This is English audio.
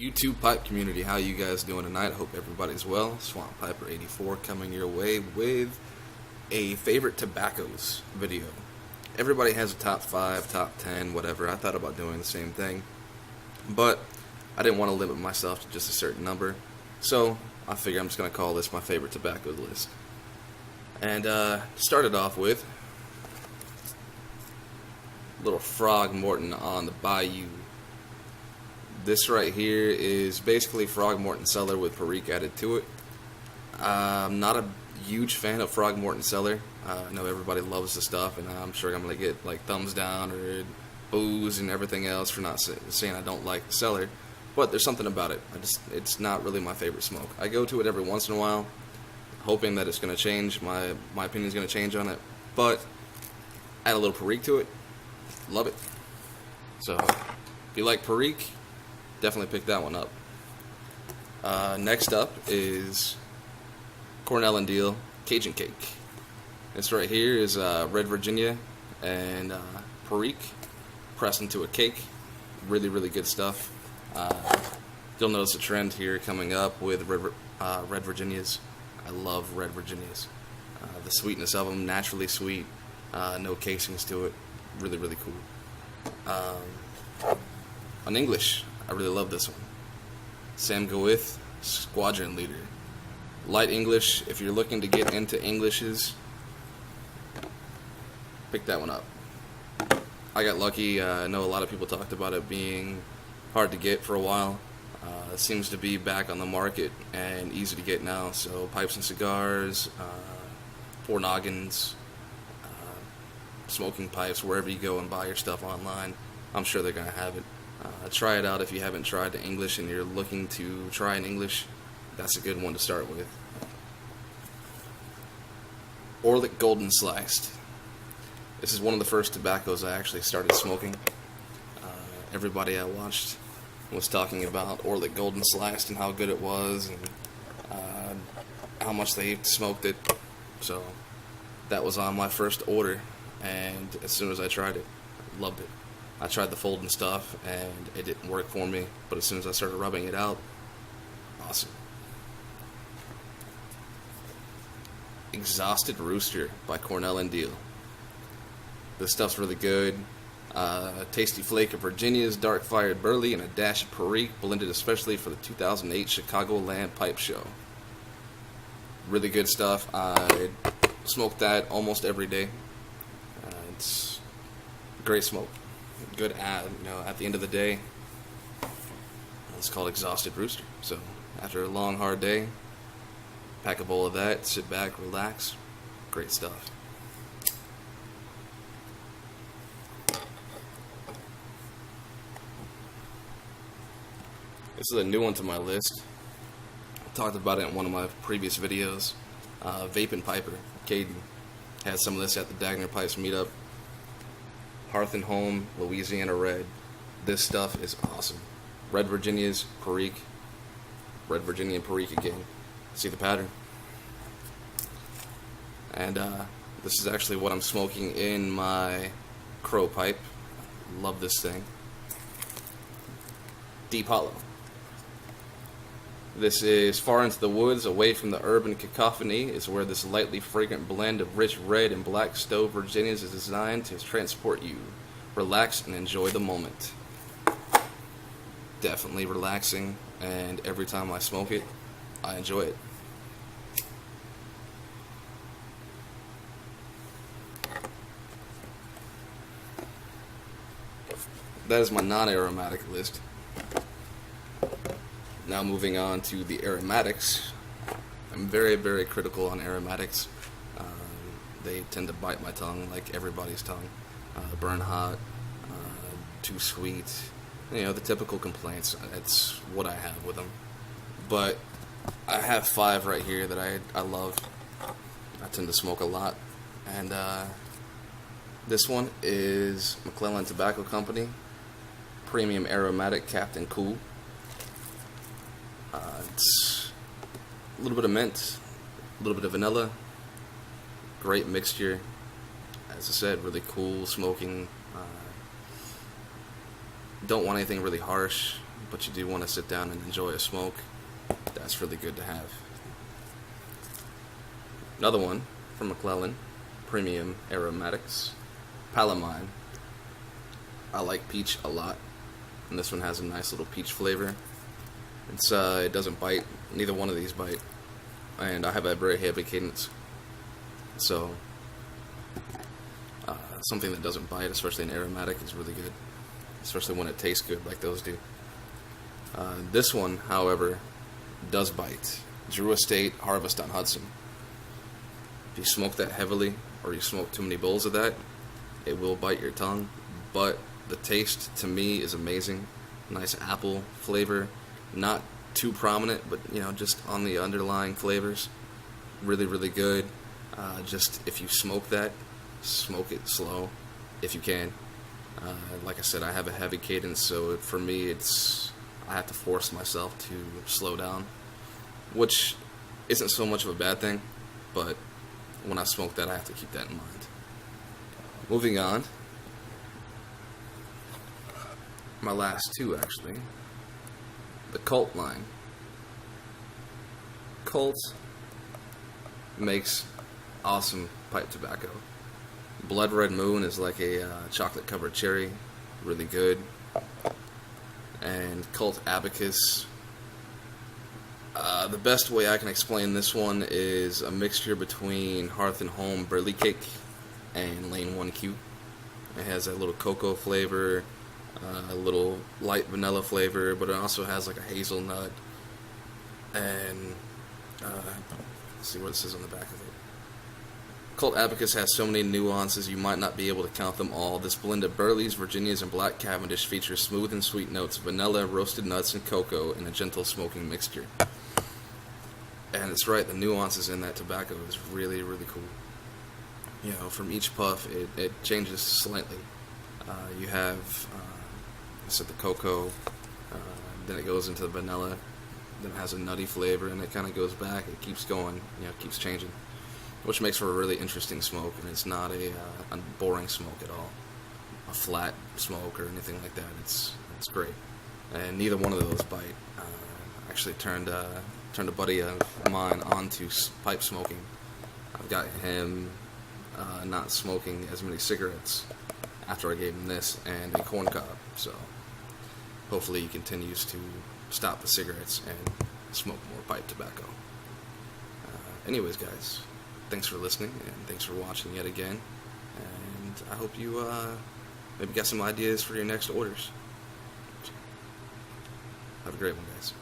YouTube pipe community, how you guys doing tonight? I hope everybody's well. Swamp Piper 84 coming your way with a favorite tobaccos video. Everybody has a top 5, top 10, whatever. I thought about doing the same thing, but I didn't want to limit myself to just a certain number, so I figure I'm just going to call this my favorite tobaccos list. And started off with little Frogmorton on the Bayou. This right here is basically Frogmorton Cellar with Perique added to it. I'm not a huge fan of Frogmorton Cellar. I know everybody loves the stuff, and I'm sure I'm going to get like thumbs down or boos and everything else for not saying I don't like the Cellar. But there's something about it. It's not really my favorite smoke. I go to it every once in a while, hoping that it's going to change. My opinion's going to change on it. But add a little Perique to it. Love it. So if you like Perique, definitely pick that one up. Next up is Cornell and Diehl Cajun Cake. This right here is Red Virginia and Perique pressed into a cake. Really, really good stuff. You'll notice a trend here coming up with Red Virginias. I love Red Virginias. The sweetness of them, naturally sweet, no casings to it. Really, really cool. On English, I really love this one. Sam Gawith, Squadron Leader. Light English, if you're looking to get into Englishes, pick that one up. I got lucky. I know a lot of people talked about it being hard to get for a while. It seems to be back on the market and easy to get now. So Pipes and Cigars, Four Noggins, Smoking Pipes, wherever you go and buy your stuff online, I'm sure they're going to have it. Try it out if you haven't tried the English and you're looking to try an English. That's a good one to start with. Orlik Golden Sliced. This is one of the first tobaccos I actually started smoking. Everybody I watched was talking about Orlik Golden Sliced and how good it was and how much they smoked it. So that was on my first order, and as soon as I tried it, loved it. I tried the fold and stuff, and it didn't work for me, but as soon as I started rubbing it out, awesome. Exhausted Rooster by Cornell and Diehl. This stuff's really good. Tasty flake of Virginia's dark fired burley and a dash of Perique, blended especially for the 2008 Chicagoland Pipe Show. Really good stuff. I smoke that almost every day. It's great smoke. Good ad, at the end of the day. It's called Exhausted Rooster. So after a long hard day, pack a bowl of that, sit back, relax. Great stuff. This is a new one to my list. I talked about it in one of my previous videos. Vapin' Piper, Caden, had some of this at the Dagner Pipes meetup. Hearth and Home, Louisiana Red. This stuff is awesome. Red Virginia's, Perique. Red Virginia and Perique again. See the pattern? And this is actually what I'm smoking in my Crow pipe. Love this thing. Deep Hollow. This is far into the woods, away from the urban cacophony, is where this lightly fragrant blend of rich red and black stove Virginias is designed to transport you. Relax and enjoy the moment. Definitely relaxing, and every time I smoke it, I enjoy it. That is my non-aromatic list. Now moving on to the aromatics. I'm very, very critical on aromatics. They tend to bite my tongue like everybody's tongue. Burn hot, too sweet. The typical complaints. That's what I have with them. But I have 5 right here that I love. I tend to smoke a lot. And this one is McClelland Tobacco Company Premium Aromatic Captain Cool. It's a little bit of mint, a little bit of vanilla. Great mixture. As I said, really cool smoking. Don't want anything really harsh. but you do want to sit down and enjoy a smoke, that's really good to have. Another one from McClellan, Premium Aromatics, Palomine. I like peach a lot, and this one has a nice little peach flavor. It doesn't bite, neither one of these bite, and I have a very heavy cadence, so something that doesn't bite, especially an aromatic, is really good, especially when it tastes good like those do. This one, however, does bite. Drew Estate Harvest on Hudson. If you smoke that heavily, or you smoke too many bowls of that, it will bite your tongue, but the taste, to me, is amazing. Nice apple flavor, not too prominent, but just on the underlying flavors. Really, really good. Just if you smoke that, smoke it slow if you can. Like I said, I have a heavy cadence, so for me, I have to force myself to slow down, which isn't so much of a bad thing, but when I smoke that, I have to keep that in mind. Moving on. My last two, actually. The Cult line. Cult makes awesome pipe tobacco. Blood Red Moon is like a chocolate covered cherry, really good. And Cult Abacus. The best way I can explain this one is a mixture between Hearth and Home Burley Cake and Lane 1Q. It has a little cocoa flavor, a little light vanilla flavor, but it also has like a hazelnut. And let's see what it says on the back of it. Cult Abacus has so many nuances you might not be able to count them all. This blend of Burleys, Virginias, and Black Cavendish features smooth and sweet notes of vanilla, roasted nuts, and cocoa in a gentle smoking mixture. And it's right, the nuances in that tobacco is really, really cool. From each puff, it changes slightly. You have, I said, the cocoa, then it goes into the vanilla, then it has a nutty flavor, and it kind of goes back. It keeps going, it keeps changing, which makes for a really interesting smoke, and it's not a boring smoke at all, a flat smoke or anything like that. It's great, and neither one of those bite. Actually turned a buddy of mine onto pipe smoking. I've got him not smoking as many cigarettes after I gave him this and a corn cob, so hopefully he continues to stop the cigarettes and smoke more pipe tobacco. Anyways, guys, thanks for listening, and thanks for watching yet again, and I hope you maybe got some ideas for your next orders. Have a great one, guys.